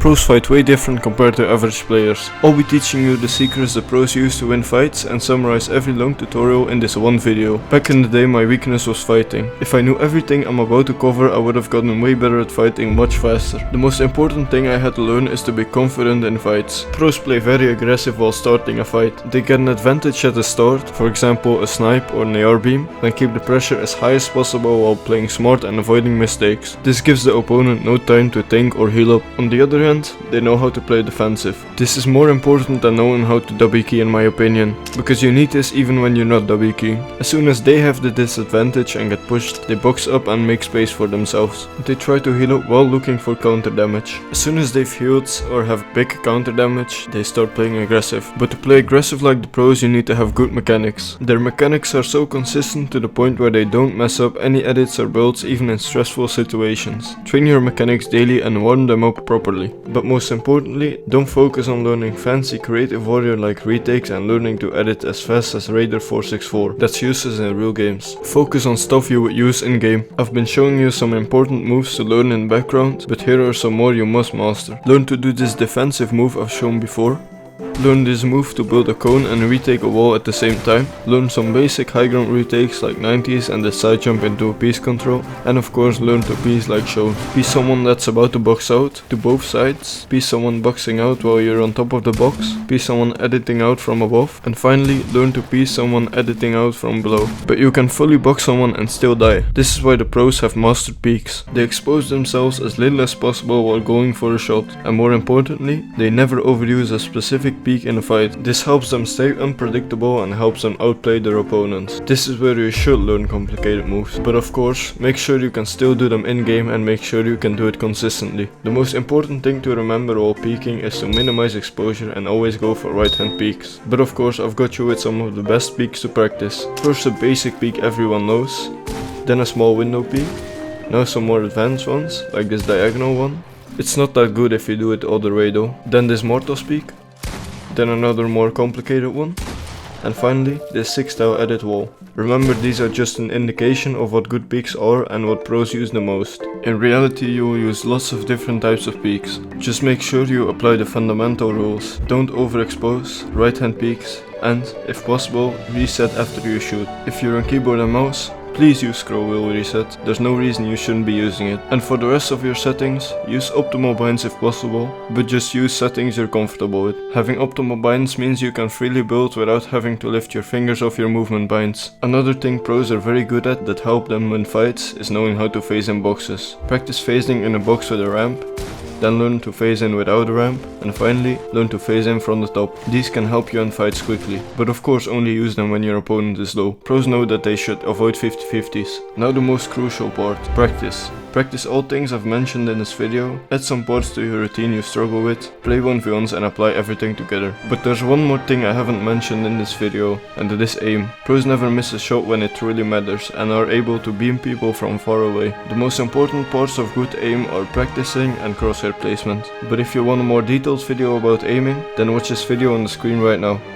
Pros fight way different compared to average players. I'll be teaching you the secrets the pros use to win fights and summarize every long tutorial in this one video. Back in the day my weakness was fighting. If I knew everything I'm about to cover, I would have gotten way better at fighting much faster. The most important thing I had to learn is to be confident in fights. Pros play very aggressive while starting a fight. They get an advantage at the start, for example a snipe or an AR beam, then keep the pressure as high as possible while playing smart and avoiding mistakes. This gives the opponent no time to think or heal up. On the other hand, they know how to play defensive. This is more important than knowing how to W key in my opinion, because you need this even when you're not W key. As soon as they have the disadvantage and get pushed, they box up and make space for themselves. They try to heal up while looking for counter damage. As soon as they've healed or have big counter damage, they start playing aggressive. But to play aggressive like the pros, you need to have good mechanics. Their mechanics are so consistent to the point where they don't mess up any edits or builds even in stressful situations. Train your mechanics daily and warm them up properly. But most importantly, don't focus on learning fancy creative warrior like retakes and learning to edit as fast as Raider 464. That's useless in real games. Focus on stuff you would use in game. I've been showing you some important moves to learn in background, but here are some more you must master. Learn to do this defensive move I've shown before. Learn this move to build a cone and retake a wall at the same time. Learn some basic high ground retakes like 90s and the side jump into a piece control. And of course learn to piece like shown. Be someone that's about to box out to both sides. Be someone boxing out while you're on top of the box. Be someone editing out from above. And finally learn to piece someone editing out from below. But you can fully box someone and still die. This is why the pros have mastered peaks. They expose themselves as little as possible while going for a shot. And more importantly, they never overuse a specific peak in a fight. This helps them stay unpredictable and helps them outplay their opponents. This is where you should learn complicated moves, but of course make sure you can still do them in game and make sure you can do it consistently. The most important thing to remember while peeking is to minimize exposure and always go for right hand peeks. But of course I've got you with some of the best peeks to practice. First a basic peek everyone knows, then a small window peek, now some more advanced ones like this diagonal one. It's not that good if you do it all the way though. Then this mortal peek, then another more complicated one, and finally this 6-tile edit wall. Remember, these are just an indication of what good peeks are and what pros use the most. In reality you will use lots of different types of peeks. Just make sure you apply the fundamental rules. Don't overexpose, right hand peeks, and, if possible, reset after you shoot. If you're on keyboard and mouse, please use scroll wheel reset, there's no reason you shouldn't be using it. And for the rest of your settings, use optimal binds if possible, but just use settings you're comfortable with. Having optimal binds means you can freely build without having to lift your fingers off your movement binds. Another thing pros are very good at that help them win fights is knowing how to phase in boxes. Practice phasing in a box with a ramp, then learn to phase in without a ramp, and finally learn to phase in from the top. These can help you in fights quickly, but of course only use them when your opponent is low. Pros know that they should avoid 50-50s. Now the most crucial part, practice. Practice all things I've mentioned in this video, add some parts to your routine you struggle with, play 1v1s and apply everything together. But there's one more thing I haven't mentioned in this video, and that is aim. Pros never miss a shot when it truly matters and are able to beam people from far away. The most important parts of good aim are practicing and crosshair placement. But if you want a more detailed video about aiming, then watch this video on the screen right now.